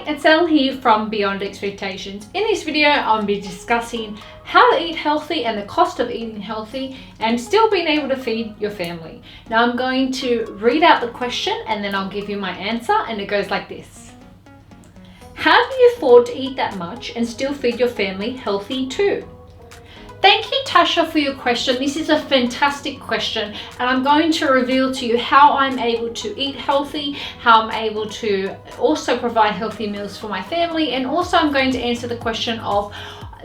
it's Elle here from Beyond Expectations. In this video, I'll be discussing how to eat healthy and the cost of eating healthy and still being able to feed your family. Now I'm going to read out the question and then I'll give you my answer, and it goes like this. How do you afford to eat that much and still feed your family healthy too? Thank you, Tasha, for your question. This is a fantastic question, and I'm going to reveal to you how I'm able to eat healthy, how I'm able to also provide healthy meals for my family, and also I'm going to answer the question of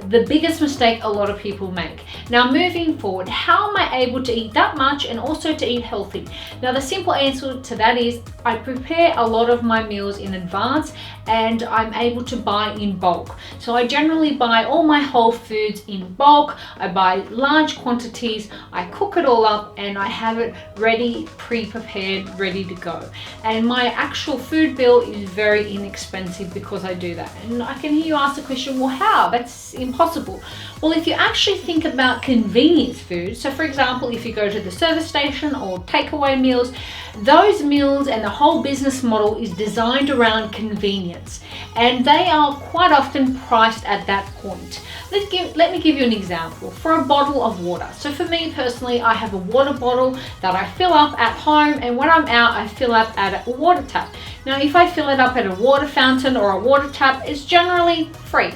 the biggest mistake a lot of people make. Now, moving forward, how am I able to eat that much and also to eat healthy? Now, the simple answer to that is I prepare a lot of my meals in advance and I'm able to buy in bulk. So I generally buy all my whole foods in bulk. I buy large quantities, I cook it all up, and I have it ready, pre-prepared, ready to go. And my actual food bill is very inexpensive because I do that. And I can hear you ask the question, well, how? That's impossible. Well, if you actually think about convenience food, so for example, if you go to the service station or takeaway meals, those meals and the whole business model is designed around convenience, and they are quite often priced at that point. Let me give you an example. For a bottle of water, so for me personally, I have a water bottle that I fill up at home, and when I'm out I fill up at a water tap. Now if I fill it up at a water fountain or a water tap, it's generally free.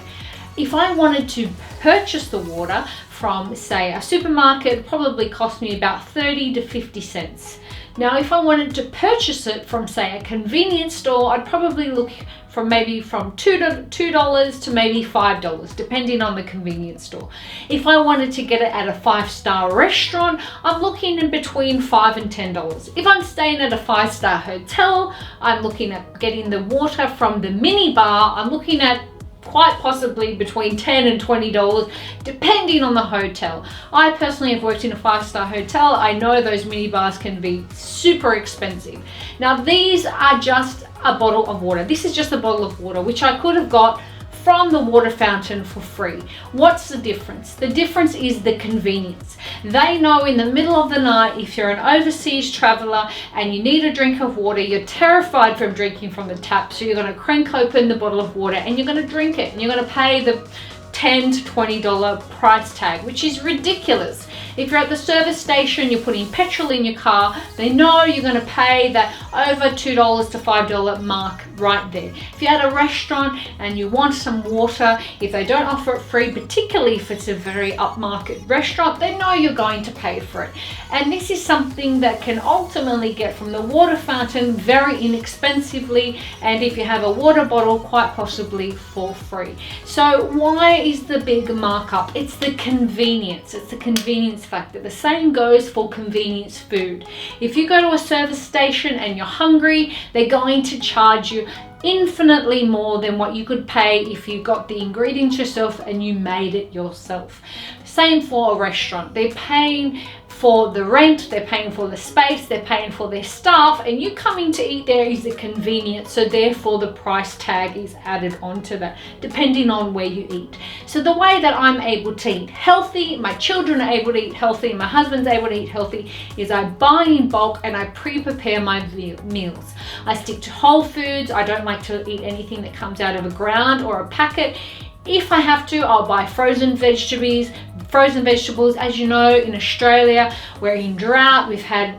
If I wanted to purchase the water from, say, a supermarket, it probably cost me about 30 to 50 cents. Now, if I wanted to purchase it from, say, a convenience store, I'd probably look from maybe from $2 to maybe $5, depending on the convenience store. If I wanted to get it at a 5-star restaurant, I'm looking in between $5 and $10. If I'm staying at a 5-star hotel, I'm looking at getting the water from the mini bar. I'm looking at quite possibly between $10 and $20, depending on the hotel. I personally have worked in a 5-star hotel. I know those mini bars can be super expensive. Now, these are just a bottle of water. This is just a bottle of water, which I could have got from the water fountain for free. What's the difference? The difference is the convenience. They know in the middle of the night, if you're an overseas traveler and you need a drink of water, you're terrified from drinking from the tap, so you're going to crank open the bottle of water and you're going to drink it, and you're going to pay the $10 to $20 price tag, which is ridiculous. If you're at the service station, you're putting petrol in your car, they know you're going to pay that over $2 to $5 mark right there. If you're at a restaurant and you want some water, if they don't offer it free, particularly if it's a very upmarket restaurant, they know you're going to pay for it. And this is something that can ultimately get from the water fountain very inexpensively, and if you have a water bottle, quite possibly for free. So why is the big markup? It's the convenience. It's the convenience factor. The same goes for convenience food. If you go to a service station and you're hungry, they're going to charge you infinitely more than what you could pay if you got the ingredients yourself and you made it yourself. Same for a restaurant. They're paying for the rent, they're paying for the space, they're paying for their staff, and you coming to eat there is a convenience, so therefore the price tag is added onto that, depending on where you eat. So the way that I'm able to eat healthy, my children are able to eat healthy, my husband's able to eat healthy, is I buy in bulk and I pre-prepare my meals. I stick to whole foods. I don't like to eat anything that comes out of a ground or a packet. If I have to, I'll buy frozen vegetables. As you know, in Australia, we're in drought. We've had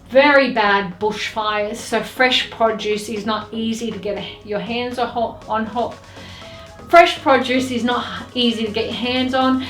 very bad bushfires, so fresh produce is not easy to get your hands on. Fresh produce is not easy to get your hands on.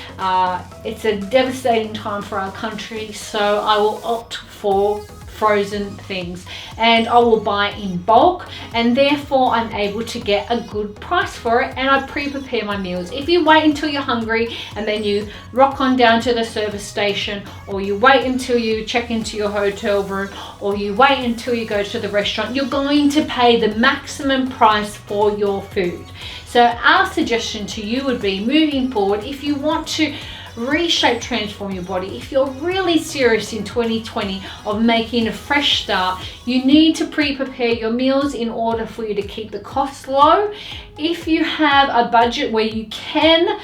It's a devastating time for our country, so I will opt for frozen things, and I will buy in bulk, and therefore I'm able to get a good price for it, and I pre-prepare my meals. If you wait until you're hungry and then you rock on down to the service station, or you wait until you check into your hotel room, or you wait until you go to the restaurant, you're going to pay the maximum price for your food. So our suggestion to you would be, moving forward, if you want to reshape, transform your body, if you're really serious in 2020 of making a fresh start, you need to pre-prepare your meals in order for you to keep the costs low. If you have a budget where you can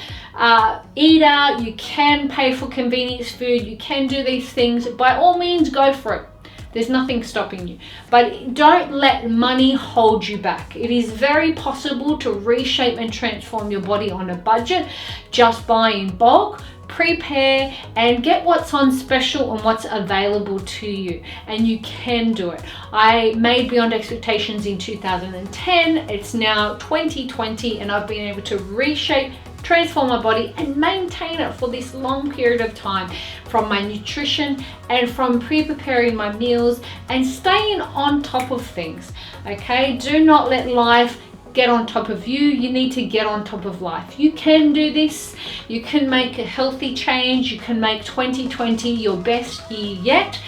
eat out, you can pay for convenience food, you can do these things, by all means go for it. There's nothing stopping you. But don't let money hold you back. It is very possible to reshape and transform your body on a budget. Just buy in bulk, prepare, and get what's on special and what's available to you, and you can do it. I made Beyond Expectations in 2010. It's now 2020, and I've been able to reshape, transform my body and maintain it for this long period of time, from my nutrition and from pre-preparing my meals and staying on top of things. Okay, do not let life get on top of you. You need to get on top of life. You can do this. You can make a healthy change. You can make 2020 your best year yet.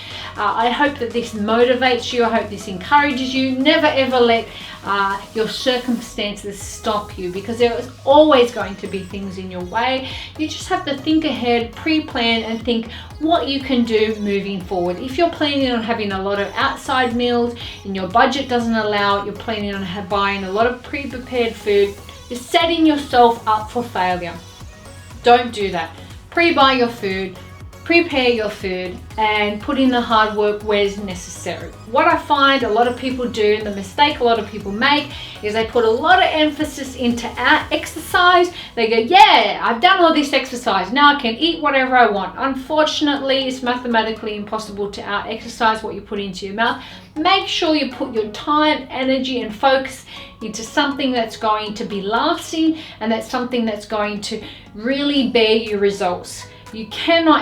I hope that this motivates you. I hope this encourages you. Never ever let your circumstances stop you, because there is always going to be things in your way. You just have to think ahead, pre-plan, and think what you can do moving forward. If you're planning on having a lot of outside meals and your budget doesn't allow it, you're planning on buying a lot of pre-prepared food, you're setting yourself up for failure. Don't do that. Pre-buy your food, prepare your food, and put in the hard work where is necessary. What I find a lot of people do, and the mistake a lot of people make, is they put a lot of emphasis into exercise. They go, yeah, I've done all this exercise, now I can eat whatever I want. Unfortunately, it's mathematically impossible to out-exercise what you put into your mouth. Make sure you put your time, energy, and focus into something that's going to be lasting, and that's something that's going to really bear you results. You cannot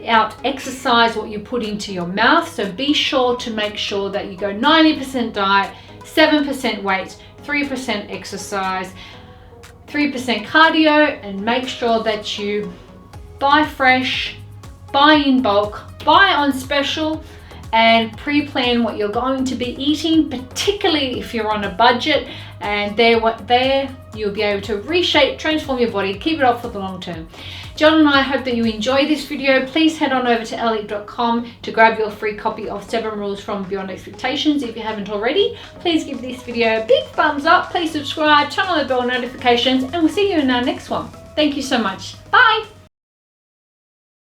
out-exercise what you put into your mouth, so be sure to make sure that you go 90% diet, 7% weights, 3% exercise, 3% cardio, and make sure that you buy fresh, buy in bulk, buy on special, and pre-plan what you're going to be eating, particularly if you're on a budget, and there you'll be able to reshape, transform your body, keep it up for the long term. John and I hope that you enjoy this video. Please head on over to elle.com to grab your free copy of 7 Rules from Beyond Expectations. If you haven't already, please give this video a big thumbs up, please subscribe, turn on the bell notifications, and we'll see you in our next one. Thank you so much. Bye.